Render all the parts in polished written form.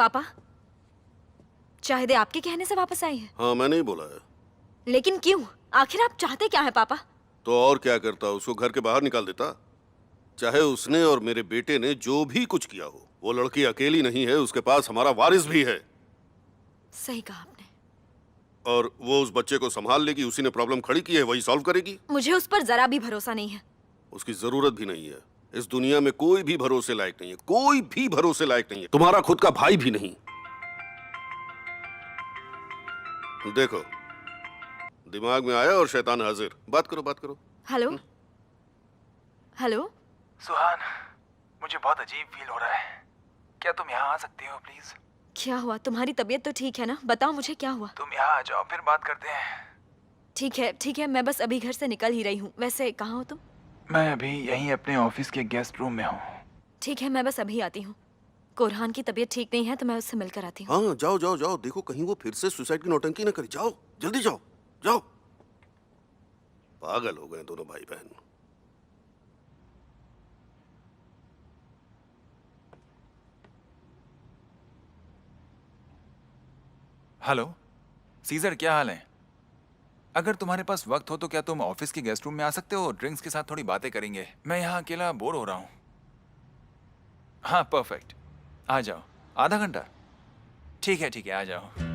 पापा, शाहिदे आपके कहने से वापस आई है? हाँ, मैंने ही बोला है। लेकिन क्यों? आखिर आप चाहते क्या है पापा? तो और क्या करता, उसको घर के बाहर निकाल देता। चाहे उसने और मेरे बेटे ने जो भी कुछ किया हो, वो लड़की अकेली नहीं है, उसके पास हमारा वारिस भी है। सही कहा आपने। और वो उस बच्चे को संभाल लेगी, उसी ने प्रॉब्लम खड़ी की है, वही सॉल्व करेगी। मुझे उस पर जरा भी भरोसा नहीं है। उसकी जरूरत भी नहीं है। इस दुनिया में कोई भी भरोसे लायक नहीं है, कोई भी भरोसे लायक नहीं है, तुम्हारा खुद का भाई भी नहीं। देखो, दिमाग में आया और शैतान हाजिर। बात करो, बात करो। Hello hello. सुहान, मुझे बहुत अजीब फील हो रहा है। क्या तुम यहाँ आ सकती हो प्लीज? क्या हुआ? तुम्हारी तबीयत तो ठीक है ना? बताओ मुझे क्या हुआ। तुम यहाँ आ जाओ, फिर बात करते हैं। ठीक है ठीक है, मैं बस अभी घर से निकल ही रही हूँ। वैसे कहाँ हो तुम? मैं अभी यहीं अपने ऑफिस के गेस्ट रूम में हूँ। ठीक है, मैं बस अभी आती हूँ। कोरहान की तबीयत ठीक नहीं है तो मैं उससे मिलकर आती हूँ। हाँ, जाओ जाओ जाओ, देखो कहीं वो फिर से सुसाइड की नौटंकी ना करे। जाओ, जल्दी जाओ जाओ। पागल हो गए दोनों भाई बहन। हेलो सीजर, क्या हाल है? अगर तुम्हारे पास वक्त हो तो क्या तुम ऑफिस के गेस्ट रूम में आ सकते हो? ड्रिंक्स के साथ थोड़ी बातें करेंगे। मैं यहाँ अकेला बोर हो रहा हूँ। हाँ परफेक्ट, आ जाओ। आधा घंटा? ठीक है, आ जाओ।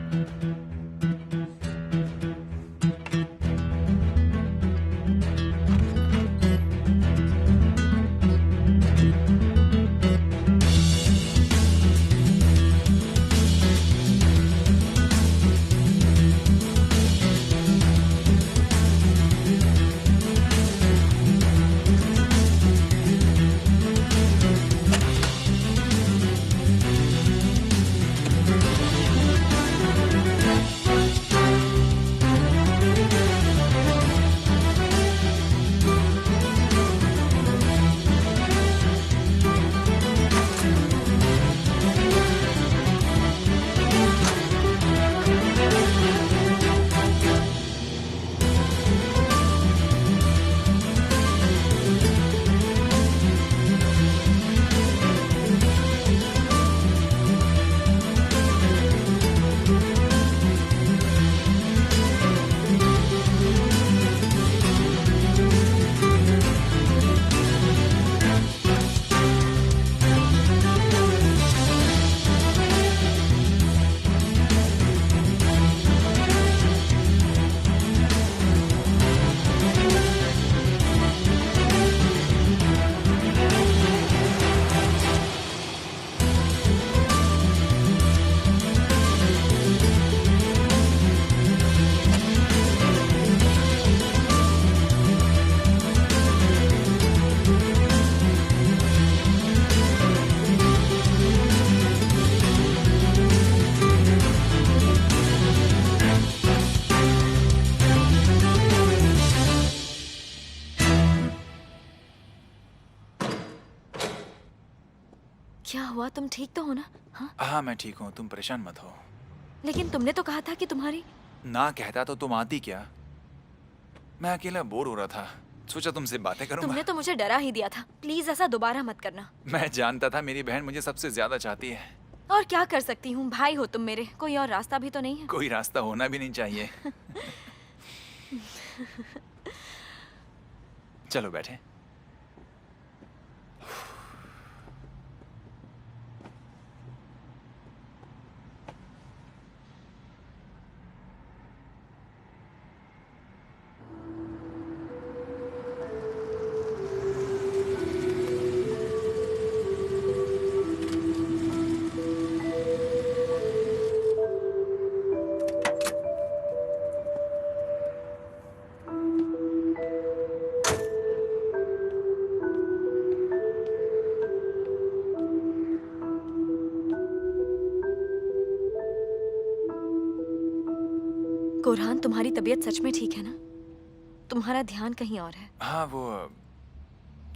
क्या हुआ? तुम ठीक तो हो ना? हाँ, हाँ मैं ठीक हूँ, तुम परेशान मत हो। लेकिन तुमने तो कहा था कि तुम्हारी... ना कहता तो तुम आती क्या? मैं अकेला बोर हो रहा था, सोचा तुमसे बातें करूंगा। तुमने तो मुझे डरा ही दिया था। प्लीज ऐसा दोबारा मत करना। मैं जानता था मेरी बहन मुझे सबसे ज्यादा चाहती है। और क्या कर सकती हूँ, भाई हो तुम मेरे, कोई और रास्ता भी तो नहीं है। कोई रास्ता होना भी नहीं चाहिए। चलो बैठे। कोरहान, तुम्हारी तबीयत सच में ठीक है ना? तुम्हारा ध्यान कहीं और है। हाँ वो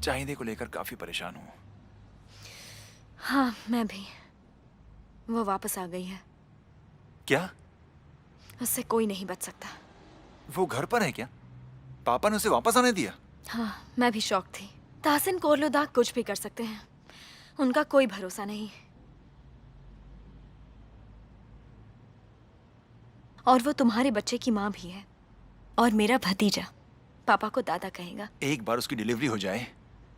चाहिदे को लेकर काफी परेशान हूँ। हाँ मैं भी। वो वापस आ गई है। क्या? उससे कोई नहीं बच सकता। वो घर पर है क्या? पापा ने उसे वापस आने दिया? हाँ, मैं भी शॉक थी। ताहसिन कोरलुदाग कुछ भी कर सकते हैं, उनका कोई भरोसा नहीं। और वो तुम्हारे बच्चे की माँ भी है। और मेरा भतीजा पापा को दादा कहेगा। एक बार उसकी डिलीवरी हो जाए,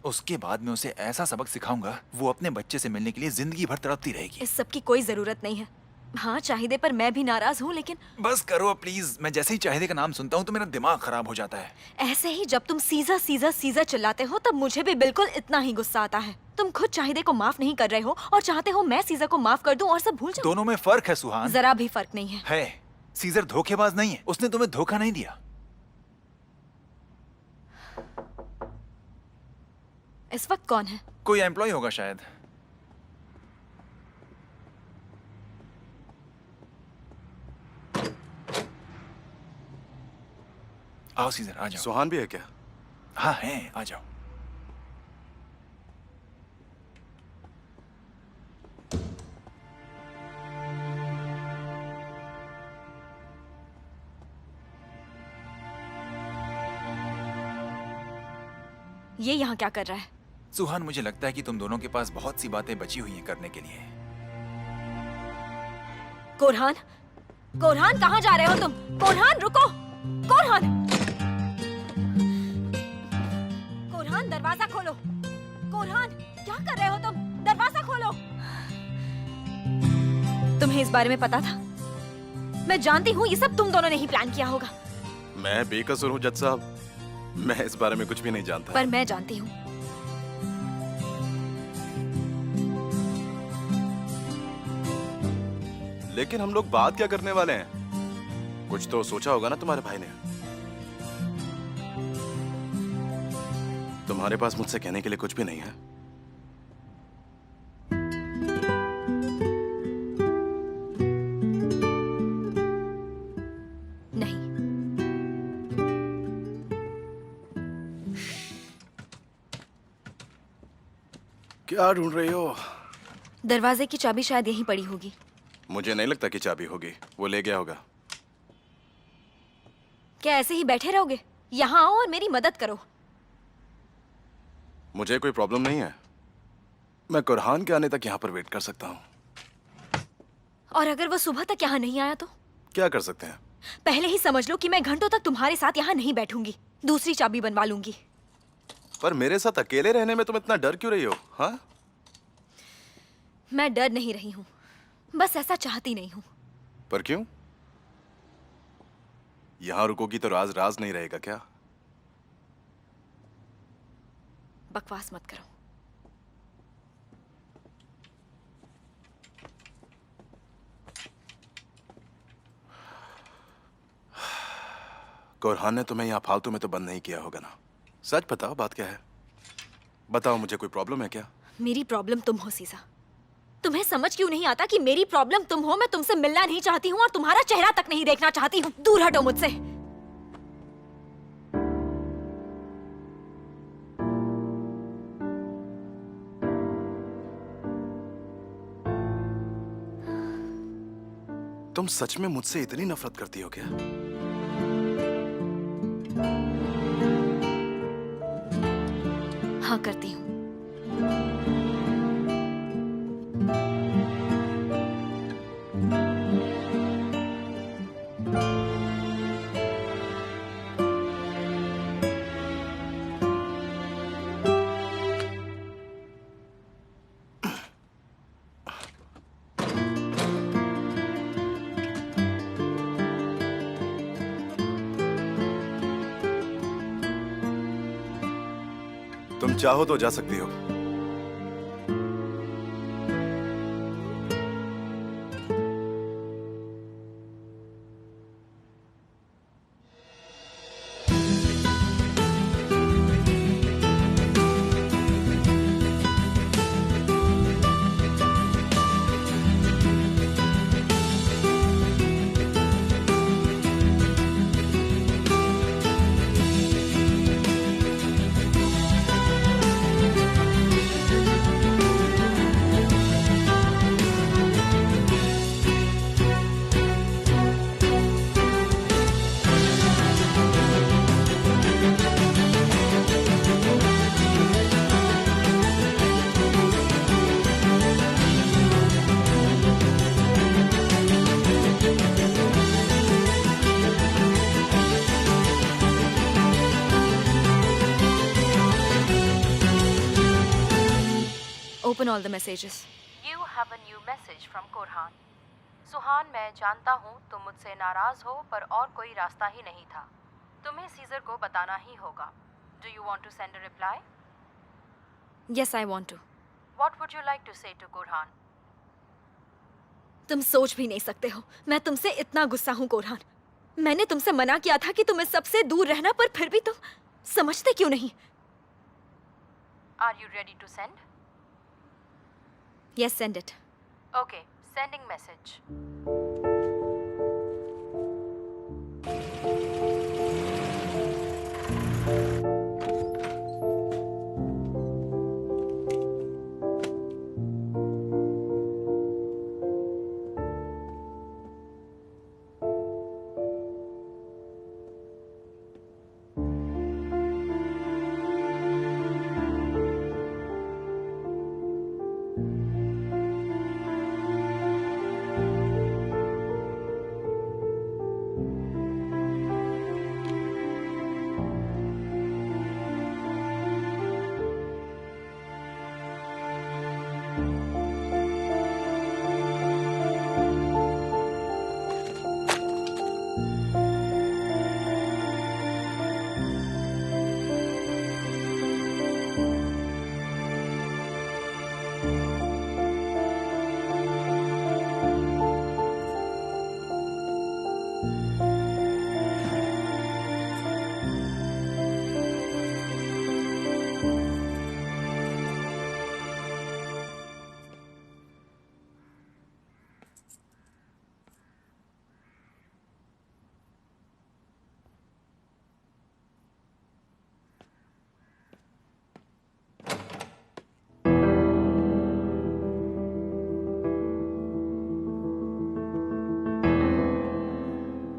उसके बाद मैं उसे ऐसा सबक सिखाऊंगा, वो अपने बच्चे से मिलने के लिए जिंदगी भर तड़पती रहेगी। इस सब की कोई जरूरत नहीं है। हाँ, चाहिदे पर मैं भी नाराज हूँ, लेकिन बस करो प्लीज। मैं जैसे ही चाहिदे का नाम सुनता हूँ तो मेरा दिमाग खराब हो जाता है। ऐसे ही जब तुम सीजा सीजा सीजा चिल्लाते हो तब मुझे भी बिल्कुल इतना ही गुस्सा आता है। तुम खुद चाहिदे को माफ नहीं कर रहे हो और चाहते हो मैं सीजा को माफ कर दूं और सब भूल जाऊं। दोनों में फर्क है सुहान। जरा भी फर्क नहीं है। सीजर धोखेबाज नहीं है, उसने तुम्हें धोखा नहीं दिया। इस वक्त कौन है? कोई एम्प्लॉय होगा शायद। आओ सीजर, आ जाओ। सुहान भी है क्या? हाँ है, आ जाओ। ये यहाँ क्या कर रहा है? सुहान, मुझे लगता है कि तुम दोनों के पास बहुत सी बातें बची हुई हैं करने के लिए। कोरहान, कोरहान कहाँ जा रहे हो तुम? कोरहान रुको! कोरहान! कोरहान दरवाजा खोलो! कोरहान क्या कर रहे हो तुम? दरवाजा खोलो! तुम्हें इस बारे में पता था? मैं जानती हूँ ये सब तुम दोनों ने ही प्लान किया होगा। मैं बेकसूर हूँ जज साहब, मैं इस बारे में कुछ भी नहीं जानता। पर मैं जानती हूँ। लेकिन हम लोग बात क्या करने वाले हैं? कुछ तो सोचा होगा ना तुम्हारे भाई ने। तुम्हारे पास मुझसे कहने के लिए कुछ भी नहीं है? नहीं। क्या ढूंढ रही हो? दरवाजे की चाबी शायद यहीं पड़ी होगी। मुझे नहीं लगता कि चाबी होगी, वो ले गया होगा। क्या ऐसे ही बैठे रहोगे? यहाँ आओ और मेरी मदद करो। मुझे कोई प्रॉब्लम नहीं है, मैं कुरहान के आने तक यहाँ पर वेट कर सकता हूँ। और अगर वो सुबह तक यहाँ नहीं आया तो? क्या कर सकते हैं? पहले ही समझ लो कि मैं घंटों तक तुम्हारे साथ यहाँ नहीं बैठूंगी। दूसरी चाबी बनवा लूंगी। पर मेरे साथ अकेले रहने में तुम इतना डर क्यों रही हो? हाँ, मैं डर नहीं रही हूँ, बस ऐसा चाहती नहीं हूँ। पर क्यों? यहां रुकोगी तो राज राज नहीं रहेगा क्या? बकवास मत करो। कुरहान ने तुम्हें यहाँ फालतू में तो बंद नहीं किया होगा ना? सच बताओ, बात क्या है? बताओ, मुझे कोई प्रॉब्लम है क्या? मेरी प्रॉब्लम तुम हो सीसा। तुम्हें समझ क्यों नहीं आता कि मेरी प्रॉब्लम तुम हो? मैं तुमसे मिलना नहीं चाहती हूँ और तुम्हारा चेहरा तक नहीं देखना चाहती हूँ। दूर हटो मुझसे। तुम सच में मुझसे इतनी नफरत करती हो क्या? हाँ, करती हूँ। तुम चाहो तो जा सकती हो। Open all the messages. You have a new message from Korhan. सुहान, मैं जानता हूँ तुम मुझसे नाराज हो, पर और कोई रास्ता ही नहीं था. तुम्हें सीजर को बताना ही होगा. Do you want to send a reply? Yes, I want to. What would you like to say to Korhan? तुम सोच भी नहीं सकते हो, मैं तुमसे इतना गुस्सा हूँ कोरहान. मैंने तुमसे मना किया था कि तुम इस सबसे दूर रहना, पर फिर भी तुम समझते क्यों नहीं? Are you ready to send? Yes, send it. Okay, sending message.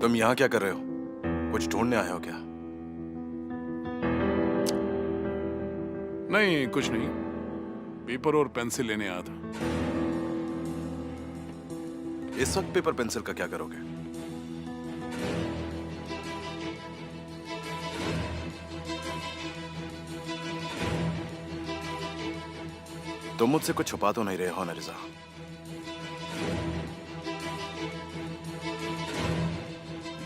तुम यहाँ क्या कर रहे हो? कुछ ढूंढने आए हो क्या? नहीं, कुछ नहीं. पेपर और पेंसिल लेने आया था. इस वक्त पेपर पेंसिल का क्या करोगे? तुम मुझसे कुछ छुपा तो नहीं रहे हो ना रिजा?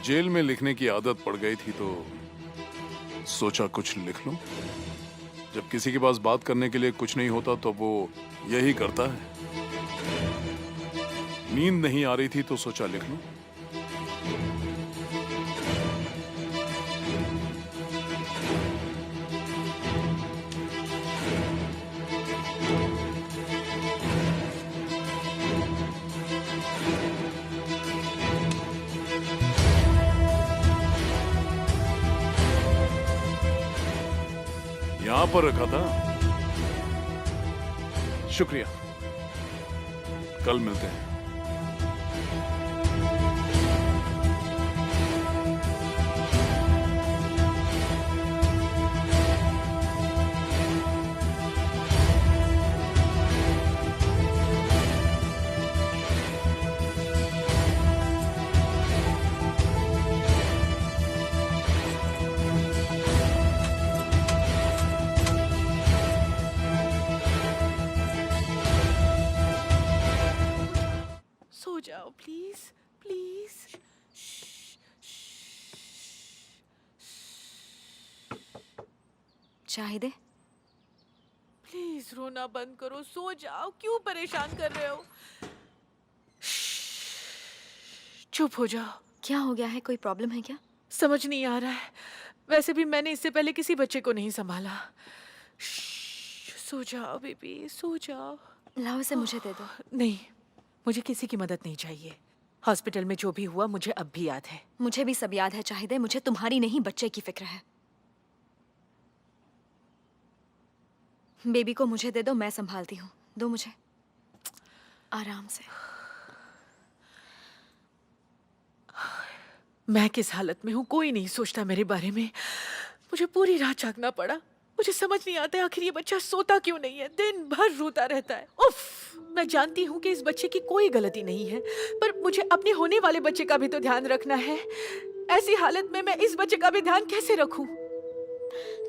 जेल में लिखने की आदत पड़ गई थी तो सोचा कुछ लिख लूं. जब किसी के पास बात करने के लिए कुछ नहीं होता तो वो यही करता है. नींद नहीं आ रही थी तो सोचा लिख लूं. यहां पर रखा था. शुक्रिया. कल मिलते हैं. सो जाओ प्लीज, प्लीज. चाहिए? प्लीज रोना बंद करो, सो जाओ. क्यों परेशान कर रहे हो? चुप हो जाओ. क्या हो गया है? कोई प्रॉब्लम है क्या? समझ नहीं आ रहा है. वैसे भी मैंने इससे पहले किसी बच्चे को नहीं संभाला. सो जाओ बेबी, सो जाओ. लाओ इसे मुझे दे दो. नहीं, मुझे किसी की मदद नहीं चाहिए. हॉस्पिटल में जो भी हुआ मुझे अब भी याद है. मुझे भी सब याद है चाहिए. मुझे तुम्हारी नहीं, बच्चे की फिक्र है. बेबी को मुझे दे दो, मैं संभालती हूँ. दो मुझे, आराम से. मैं किस हालत में हूँ कोई नहीं सोचता मेरे बारे में. मुझे पूरी रात जागना पड़ा. मुझे समझ नहीं आता आखिर ये बच्चा सोता क्यों नहीं है. दिन भर रोता रहता है. उफ. मैं जानती हूँ कि इस बच्चे की कोई गलती नहीं है, पर मुझे अपने होने वाले बच्चे का भी तो ध्यान रखना है. ऐसी हालत में मैं इस बच्चे का भी ध्यान कैसे रखूं?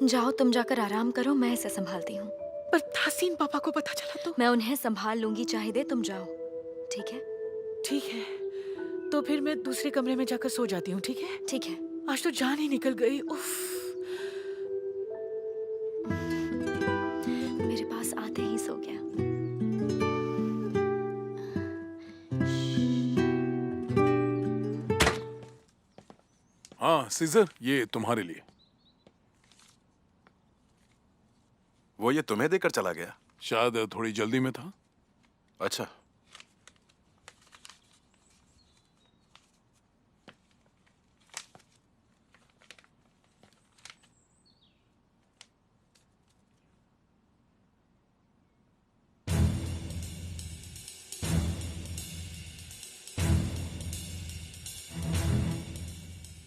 जाओ तुम जाकर आराम करो, मैं इसे संभालती हूँ. पर तासीन पापा को पता चला तो? मैं उन्हें संभाल लूंगी, चाहिए तुम जाओ, ठीक है? ठीक है, तो फिर मैं दूसरे कमरे में जाकर सो जाती हूँ, ठीक है? ठीक है। आज तो जान ही निकल गई। उफ। मेरे पास आते ही सो गया। हाँ सीजर, ये तुम्हारे लिए। वो ये तुम्हें देकर चला गया? शायद थोड़ी जल्दी में था। अच्छा।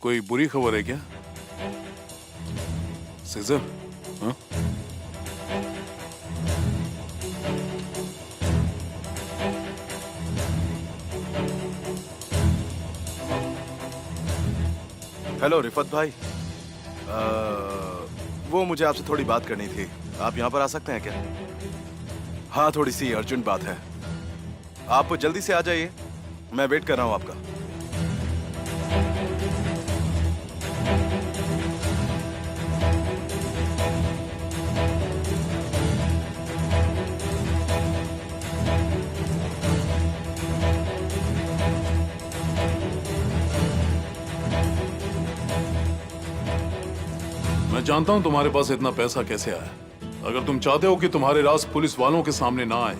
कोई बुरी खबर है क्या सीजर? हाँ? हेलो रिफत भाई, वो मुझे आपसे थोड़ी बात करनी थी। आप यहाँ पर आ सकते हैं क्या? हाँ, थोड़ी सी अर्जेंट बात है। आप जल्दी से आ जाइए, मैं वेट कर रहा हूँ आपका। मैं जानता हूं तुम्हारे पास इतना पैसा कैसे आया। अगर तुम चाहते हो कि तुम्हारे राज पुलिस वालों के सामने ना आए,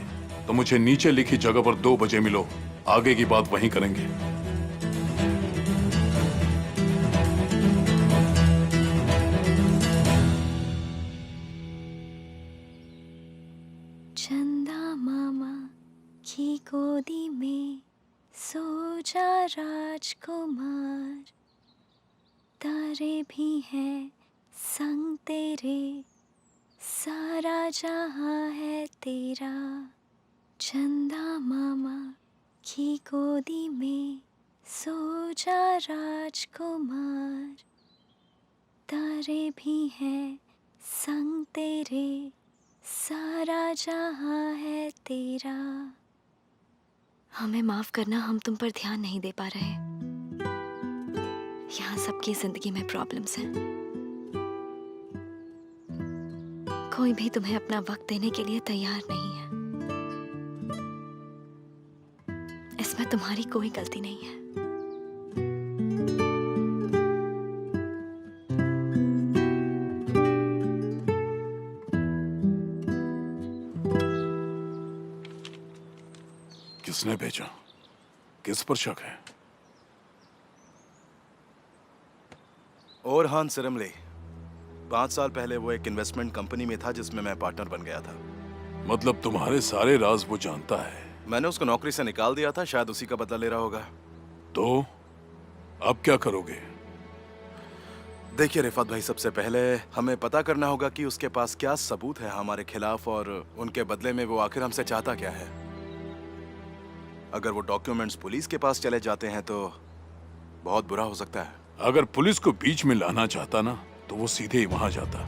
तो मुझे नीचे लिखी जगह पर 2 बजे मिलो। आगे की बात वहीं करेंगे। चंदा मामा की गोदी में सो जा राजकुमार, तारे भी हैं संग तेरे, सारा जहां है तेरा। चंदा मामा की गोदी में सो जा राजकुमार, तारे भी हैं संग तेरे, सारा जहां है तेरा। हमें माफ करना, हम तुम पर ध्यान नहीं दे पा रहे। यहाँ सबकी जिंदगी में प्रॉब्लम्स हैं। कोई भी तुम्हें अपना वक्त देने के लिए तैयार नहीं है। इसमें तुम्हारी कोई गलती नहीं है। किसने भेजा? किस पर शक है? और सिरमले 5 साल पहले वो एक इन्वेस्टमेंट कंपनी में था जिसमें मैं पार्टनर बन गया था। मतलब तुम्हारे सारे राज वो जानता है? मैंने उसको नौकरी से निकाल दिया था, शायद उसी का बदला ले रहा होगा। तो अब क्या करोगे? देखिए रिफात भाई, सबसे पहले हमें पता करना होगा कि उसके पास क्या सबूत है हमारे खिलाफ, और उनके बदले में वो आखिर हमसे चाहता क्या है। अगर वो डॉक्यूमेंट्स पुलिस के पास चले जाते हैं तो बहुत बुरा हो सकता है। अगर पुलिस को बीच में लाना चाहता ना, तो वो सीधे ही वहां जाता।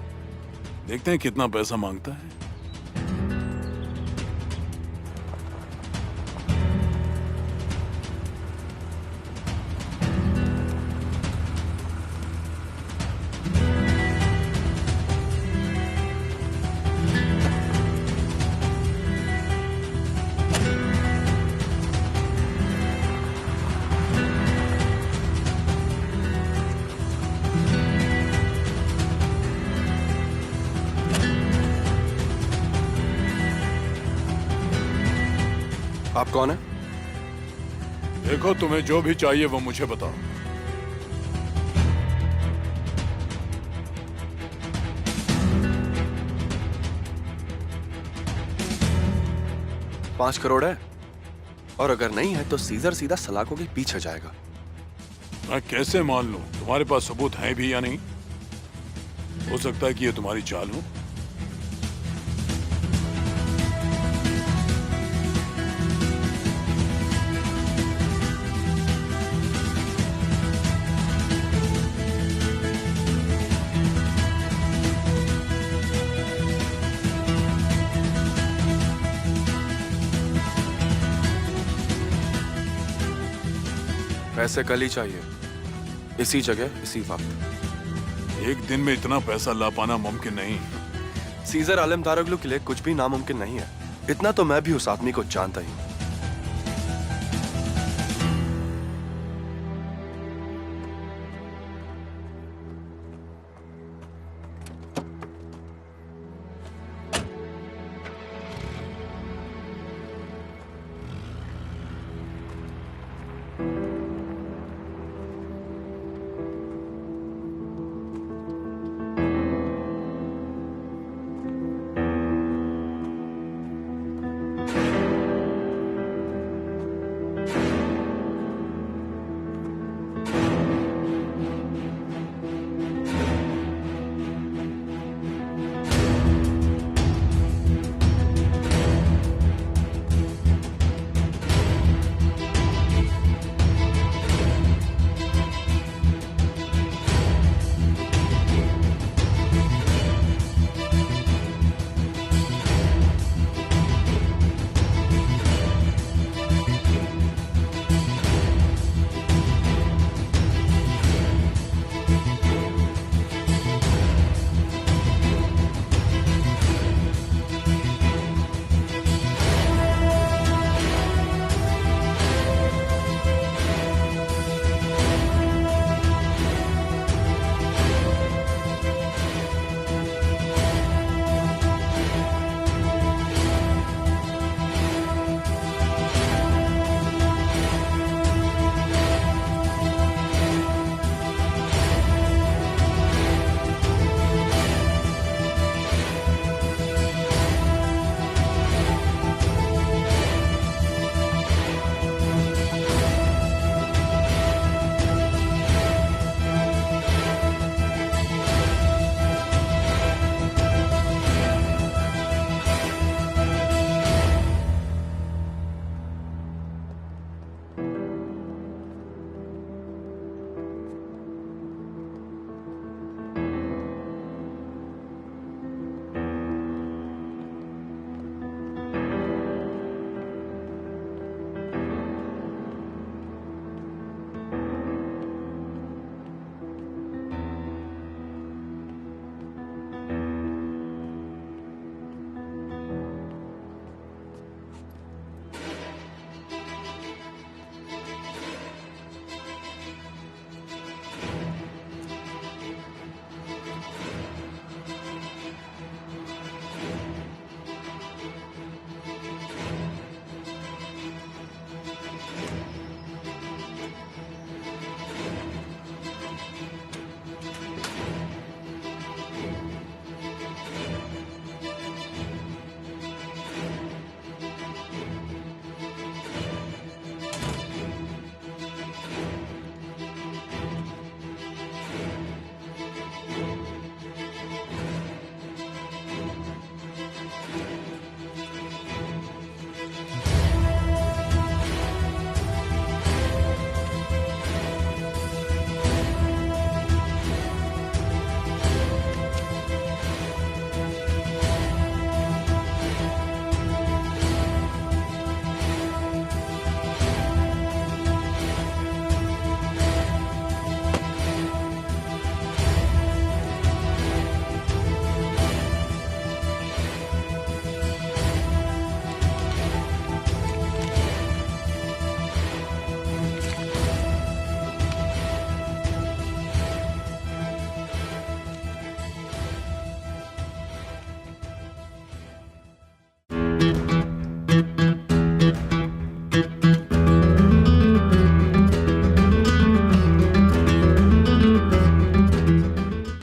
देखते हैं कितना पैसा मांगता है। आप कौन है? देखो, तुम्हें जो भी चाहिए वो मुझे बताओ। $5 करोड़ है, और अगर नहीं है तो सीजर सीधा सलाखों के पीछे जाएगा। मैं कैसे मान लूं तुम्हारे पास सबूत हैं भी या नहीं? हो सकता है कि ये तुम्हारी चाल हो। पैसे कल ही चाहिए, इसी जगह इसी वक्त। एक दिन में इतना पैसा ला पाना मुमकिन नहीं। सीजर आलम दारगलू के लिए कुछ भी नामुमकिन नहीं है, इतना तो मैं भी उस आदमी को जानता ही हूँ।